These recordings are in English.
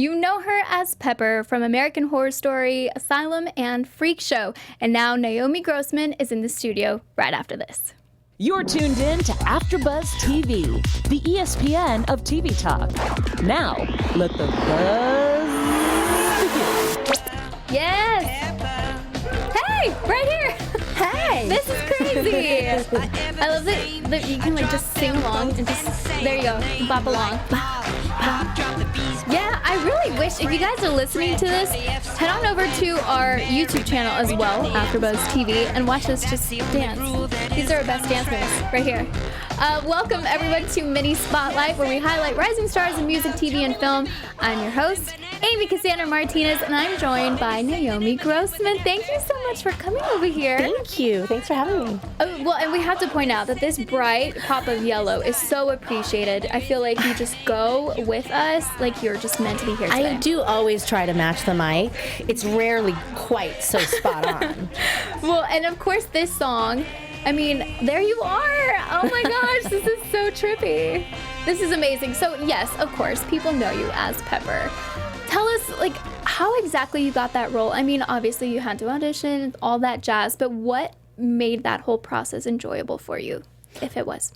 You know her as Pepper from American Horror Story, Asylum, and Freak Show. And now Naomi Grossman is in the studio right after this. You're tuned in to AFTERBUZZ TV, the ESPN of TV talk. Now, let the buzz begin. Yes! Hey, right here! Hey! This is crazy! I love that you can like just sing along and just, there you go, bop along. Yeah, I really wish, if you guys are listening to this, head on over to our YouTube channel as well, AFTERBUZZ TV, and watch us just dance. These are our best dance moves, right here. Welcome everyone to Mini Spotlight, where we highlight rising stars in music, TV, and film. I'm your host, Amy Cassandra Martinez, and I'm joined by Naomi Grossman. Thank you so much for coming over here. Thank you. Thanks for having me. Well, and we have to point out that this bright pop of yellow is so appreciated. I feel like you just go with us like you're just meant to be here today. I do always try to match the mic. It's rarely quite so spot on. Well, and of course this song, I mean, there you are. Oh my gosh, this is so trippy. This is amazing. So yes, of course, people know you as Pepper. Tell us, like, how exactly you got that role. I mean, obviously you had to audition, all that jazz, but what made that whole process enjoyable for you, if it was?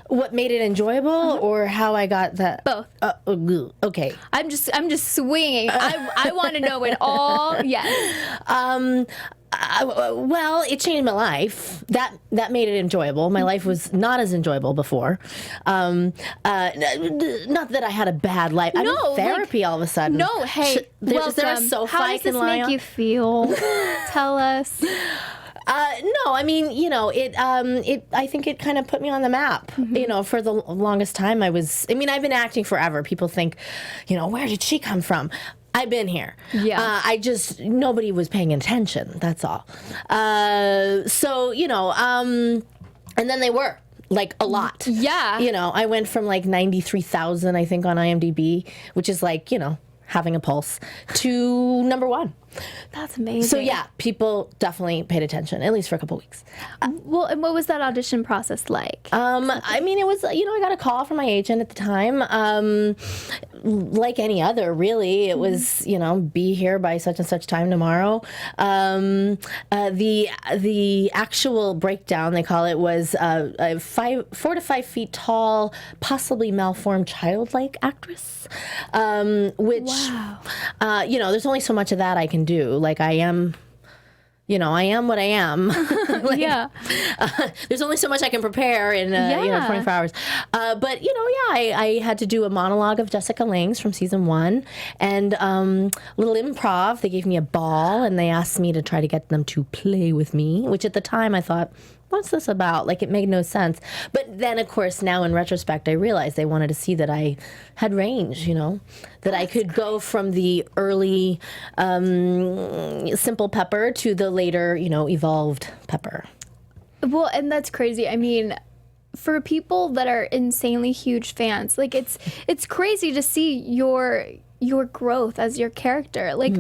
What made it enjoyable, or how I got that? Both. Okay. I'm just swinging. I want to know it all. Yes. Well, it changed my life. That made it enjoyable. My life was not as enjoyable before. Not that I had a bad life. I'm in therapy all of a sudden. No, hey, is there a sofa how I does can this lie make on? you feel? Tell us. No, I mean, you know, I think it kind of put me on the map. Mm-hmm. You know, for the longest time I've been acting forever. People think, you know, where did she come from? I've been here. Yeah. Nobody was paying attention. That's all. So, you know, and then they were. Like a lot. Yeah. You know, I went from like 93,000, I think, on IMDb, which is like, you know, having a pulse, to number one. That's amazing. So yeah, people definitely paid attention, at least for a couple weeks. Well, and what was that audition process like? I mean, it was, you know, I got a call from my agent at the time. Like any other, really, it was, you know, be here by such and such time tomorrow. The actual breakdown, they call it, was a 4 to 5 feet tall, possibly malformed childlike actress, which, wow. You know, there's only so much of that I can do. Like, I am what I am. Like, yeah. There's only so much I can prepare in, you know, 24 hours. But, you know, yeah, I had to do a monologue of Jessica Lange's from season 1 and little improv. They gave me a ball and they asked me to try to get them to play with me, which at the time I thought, what's this about? Like, it made no sense. But then, of course, now in retrospect, I realized they wanted to see that I had range, you know, that I could go from the early simple Pepper to the later, you know, evolved Pepper. Well, and that's crazy. I mean, for people that are insanely huge fans, like, it's crazy to see your growth as your character. Like,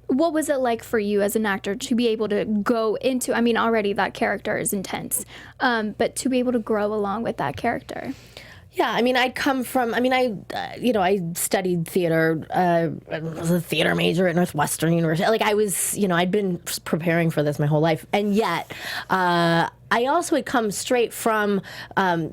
what was it like for you as an actor to be able to go into, I mean, already that character is intense, but to be able to grow along with that character? Yeah, I mean, I studied theater. I was a theater major at Northwestern University. Like, I was, you know, I'd been preparing for this my whole life. And yet, I also had come straight from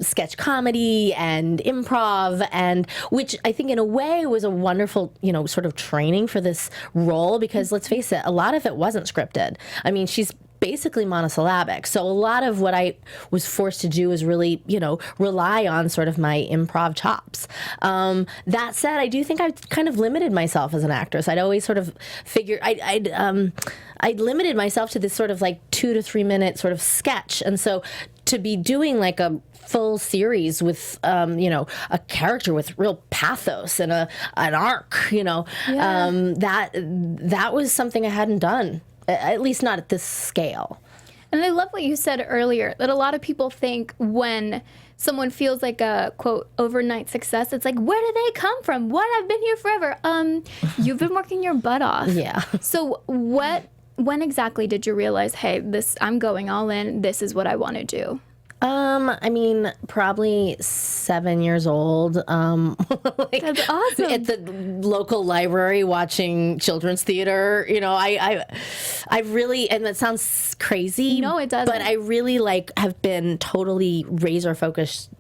sketch comedy and improv, and which I think in a way was a wonderful, you know, sort of training for this role, because let's face it, a lot of it wasn't scripted. I mean, she's basically monosyllabic. So a lot of what I was forced to do is really, you know, rely on sort of my improv chops. That said, I do think I kind of limited myself as an actress. I'd always sort of figured I'd limited myself to this sort of like 2 to 3 minute sort of sketch. And so to be doing like a full series with, you know, a character with real pathos and an arc, you know, that was something I hadn't done. At least not at this scale. And I love what you said earlier, that a lot of people think when someone feels like a, quote, overnight success, it's like, where do they come from? What? I've been here forever. You've been working your butt off. Yeah. So when exactly did you realize, hey, I'm going all in, this is what I want to do? I mean, probably 7 years old. That's awesome. At the local library watching children's theater. You know, I really, and that sounds crazy. No, it doesn't. But I really have been totally razor focused.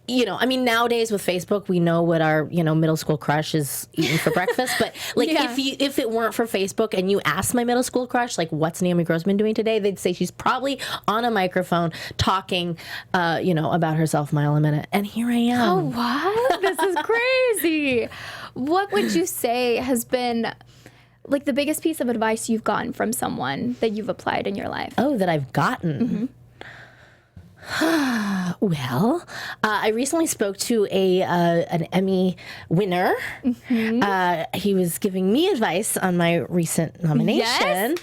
You know, I mean, nowadays with Facebook, we know what our, middle school crush is eating for breakfast. But if it weren't for Facebook and you asked my middle school crush, what's Naomi Grossman doing today? They'd say she's probably on a microphone talking, about herself a mile a minute. And here I am. Oh, what? This is crazy. What would you say has been the biggest piece of advice you've gotten from someone that you've applied in your life? Oh, that I've gotten. Well, I recently spoke to an Emmy winner. He was giving me advice on my recent nomination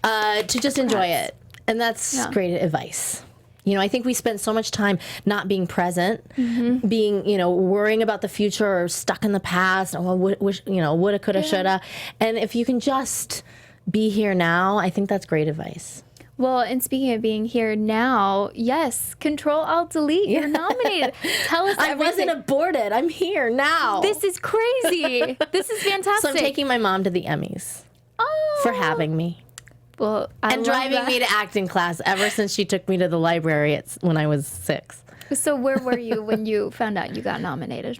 to just enjoy it. And that's great advice. I think we spend so much time not being present, being, worrying about the future or stuck in the past. Oh, woulda, coulda, shoulda. And if you can just be here now, I think that's great advice. Well, and speaking of being here now, yes, Control-Alt-Delete, you're nominated. Tell us everything. I wasn't aborted. I'm here now. This is crazy. This is fantastic. So I'm taking my mom to the Emmys for having me. Well, and driving me to acting class ever since she took me to the library when I was 6. So where were you when you found out you got nominated?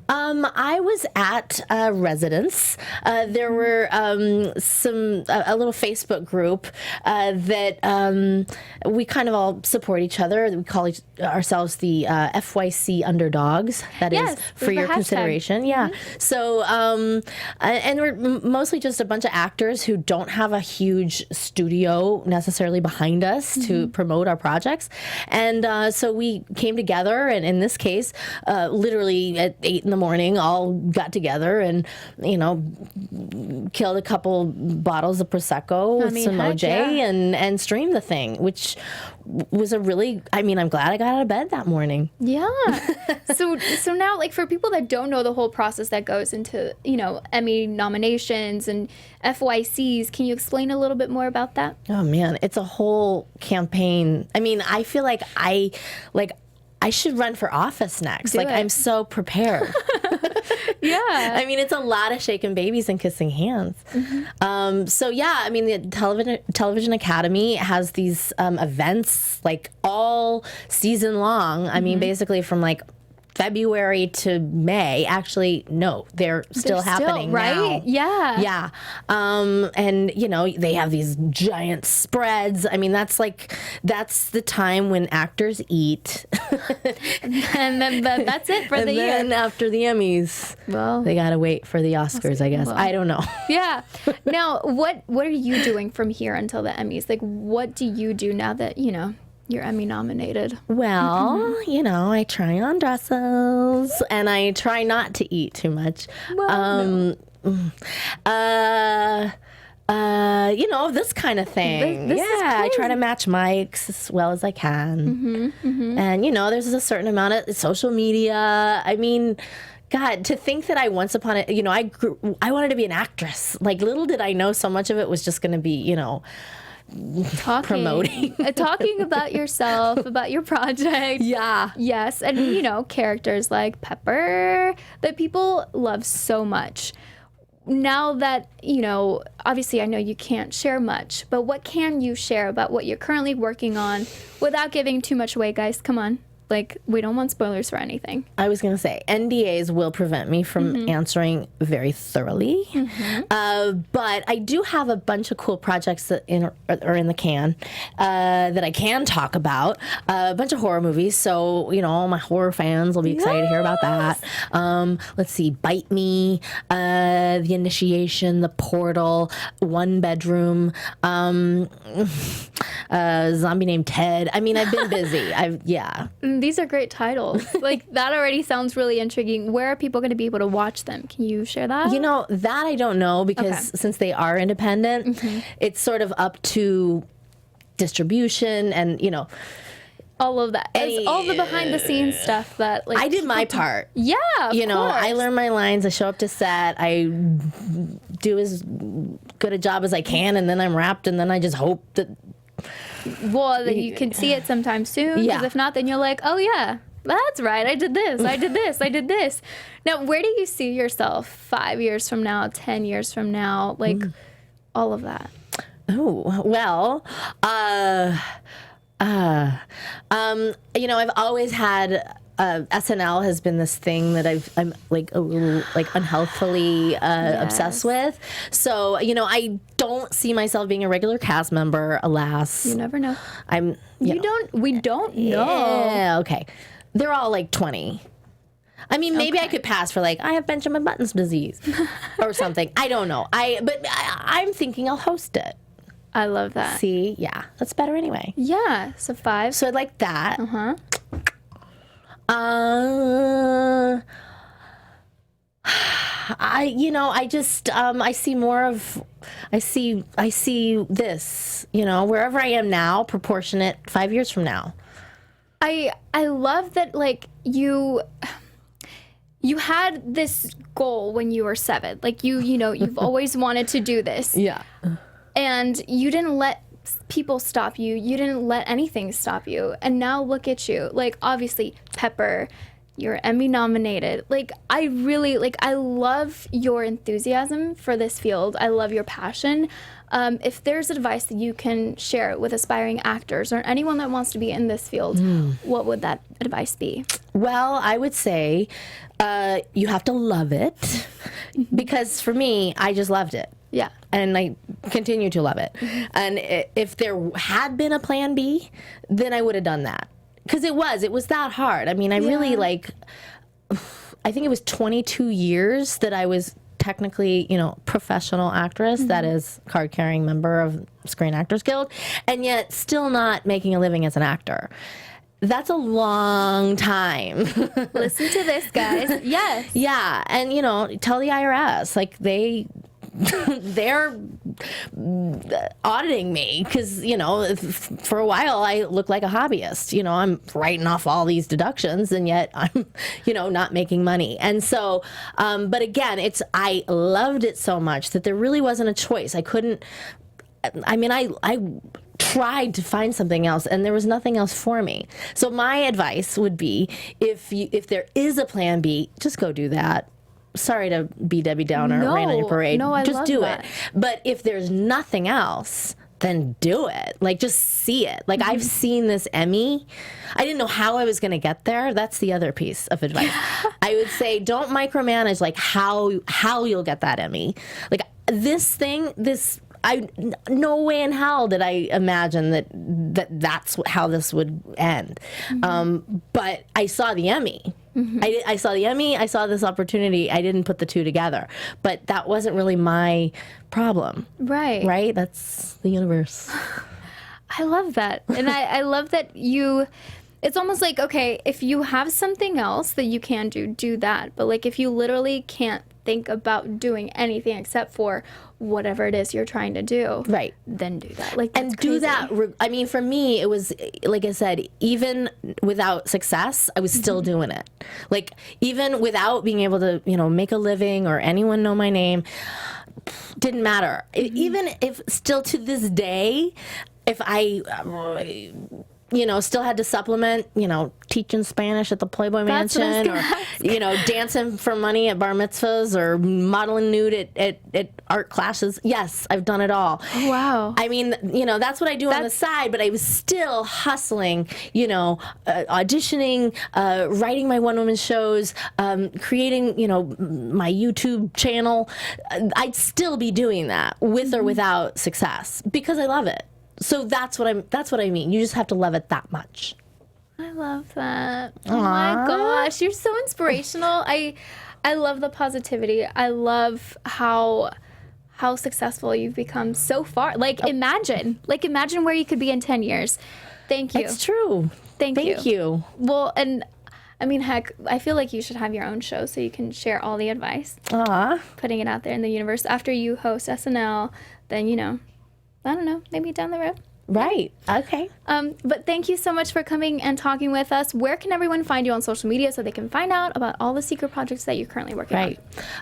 I was at a residence. There were a little Facebook group that we kind of all support each other. We call ourselves the FYC Underdogs. That is for your consideration. Yeah. So, and we're mostly just a bunch of actors who don't have a huge studio necessarily behind us to promote our projects. And so we came together, and in this case, literally at 8 a.m, all got together and, killed a couple bottles of Prosecco with some OJ and streamed the thing, which was I'm glad I got out of bed that morning. Yeah. So now, for people that don't know the whole process that goes into, Emmy nominations and FYCs, can you explain a little bit more about that? Oh, man, it's a whole campaign. I mean, I feel like I should run for office next. I'm so prepared. Yeah. I mean, it's a lot of shaking babies and kissing hands. The Television Academy has these events all season long. I mean, basically from February to May. Actually, no, they're still happening right now. Yeah. Yeah. And they have these giant spreads. I mean, that's the time when actors eat. And then that's it for the year. And then after the Emmys, they gotta wait for the Oscars, I guess. I don't know. Yeah. Now, what are you doing from here until the Emmys? What do you do now that you're Emmy nominated? Well, I try on dresses and I try not to eat too much. This kind of thing. This is crazy. I try to match mics as well as I can. And, there's a certain amount of social media. I mean, God, to think that I once upon a, I wanted to be an actress. Little did I know so much of it was just going to be, promoting. Talking about yourself, about your project. Yeah. Yes. And, characters like Pepper that people love so much. Now that, obviously I know you can't share much, but what can you share about what you're currently working on without giving too much away, guys? Come on. We don't want spoilers for anything. I was going to say, NDAs will prevent me from answering very thoroughly. But I do have a bunch of cool projects that are in the can that I can talk about. A bunch of horror movies. So, all my horror fans will be excited to hear about that. Let's see, Bite Me, The Initiation, The Portal, One Bedroom, Zombie Named Ted. I mean, I've been busy. These are great titles. That already sounds really intriguing. Where are people going to be able to watch them? Can you share that? That I don't know because since they are independent, it's sort of up to distribution and, all of that. It's all the behind the scenes stuff that I did my part. Yeah, of course. I learn my lines. I show up to set. I do as good a job as I can, and then I'm wrapped, and then I just hope that Well, then you can see it sometime soon. Yeah. Because if not, then you're like, oh yeah, that's right. I did this. I did this. I did this. Now, where do you see yourself 5 years from now, 10 years from now? Like all of that. Oh, well, you know, I've always had, SNL has been this thing that I'm like a little like unhealthily obsessed with. So, you know, I don't see myself being a regular cast member, alas. You never know. We don't know. Yeah, okay. They're all like 20. I mean, maybe I could pass for like, I have Benjamin Button's disease or something. I don't know. But I'm thinking I'll host it. I love that. See? Yeah. That's better anyway. Yeah. So 5. So I'd like that. Uh-huh. I see more of, I see this, you know, wherever I am now, proportionate 5 years from now. I love that, like, you had this goal when you were 7. Like, you know, you've always wanted to do this. Yeah. And you didn't let people stop you. You didn't let anything stop you. And now look at you. Like, obviously, Pepper, you're Emmy nominated. Like, I love your enthusiasm for this field. I love your passion. If there's advice that you can share with aspiring actors or anyone that wants to be in this field, what would that advice be? Well, I would say you have to love it because for me, I just loved it. Yeah. And I continue to love it. And if there had been a plan B, then I would have done that. Because it was that hard. I mean, I really I think it was 22 years that I was technically, you know, professional actress, that is card-carrying member of Screen Actors Guild, and yet still not making a living as an actor. That's a long time. Listen to this, guys. Yes. Yeah, and you know, tell the IRS, like they're auditing me because, you know, for a while I look like a hobbyist. You know, I'm writing off all these deductions and yet I'm, you know, not making money. And so, but again, I loved it so much that there really wasn't a choice. I tried to find something else and there was nothing else for me. So my advice would be if there is a plan B, just go do that. Sorry to be Debbie Downer, rain on your parade. No, I just love do that. it. But if there's nothing else, then do it. Like, just see it. Like, I've seen this Emmy. I didn't know how I was going to get there. That's the other piece of advice. I would say don't micromanage, like, how you'll get that Emmy. Like, no way in hell did I imagine that's how this would end. But I saw the Emmy. I saw the Emmy. I saw this opportunity. I didn't put the two together. But that wasn't really my problem. Right. Right? That's the universe. I love that. And I love that it's almost like, okay, if you have something else that you can do that. But like if you literally can't think about doing anything except for whatever it is you're trying to do, right? Then do that. Like, and do that. I mean, for me, it was like I said, even without success, I was still doing it. Like even without being able to, you know, make a living or anyone know my name, didn't matter. Even if still to this day, if I you know, still had to supplement, you know, teaching Spanish at the Playboy Mansion or, you know, dancing for money at bar mitzvahs or modeling nude at art classes. Yes, I've done it all. Oh, wow. I mean, you know, that's what I do on the side, but I was still hustling, you know, auditioning, writing my one-woman shows, creating, you know, my YouTube channel. I'd still be doing that with or without success because I love it. So that's what I mean. You just have to love it that much. I love that. Oh my gosh, you're so inspirational. I love the positivity. I love how successful you've become so far. Like imagine where you could be in 10 years. Thank you. It's true. Thank you. Well, and I mean, heck, I feel like you should have your own show so you can share all the advice. Putting it out there in the universe. After you host SNL, then, you know, I don't know, maybe down the road. Right. Okay. But thank you so much for coming and talking with us. Where can everyone find you on social media so they can find out about all the secret projects that you're currently working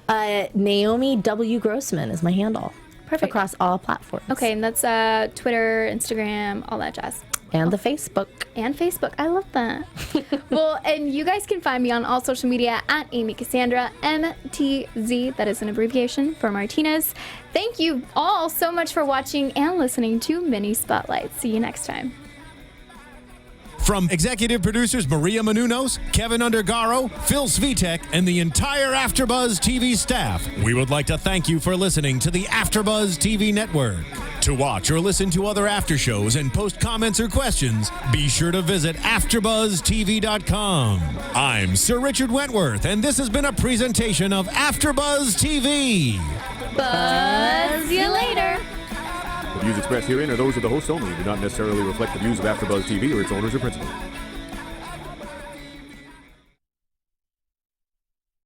on? Naomi W. Grossman is my handle. Perfect. across all platforms. Okay, and that's Twitter, Instagram, all that jazz. And the Facebook. And Facebook. I love that. Well, and you guys can find me on all social media at Amy Cassandra, MTZ. That is an abbreviation for Martinez. Thank you all so much for watching and listening to Mini Spotlight. See you next time. From executive producers Maria Menounos, Kevin Undergaro, Phil Svitek, and the entire AfterBuzz TV staff, we would like to thank you for listening to the AfterBuzz TV network. To watch or listen to other after shows and post comments or questions, be sure to visit AfterBuzzTV.com. I'm Sir Richard Wentworth, and this has been a presentation of AfterBuzz TV. Buzz you later. The views expressed herein are those of the host only and do not necessarily reflect the views of AfterBuzz TV or its owners or principals.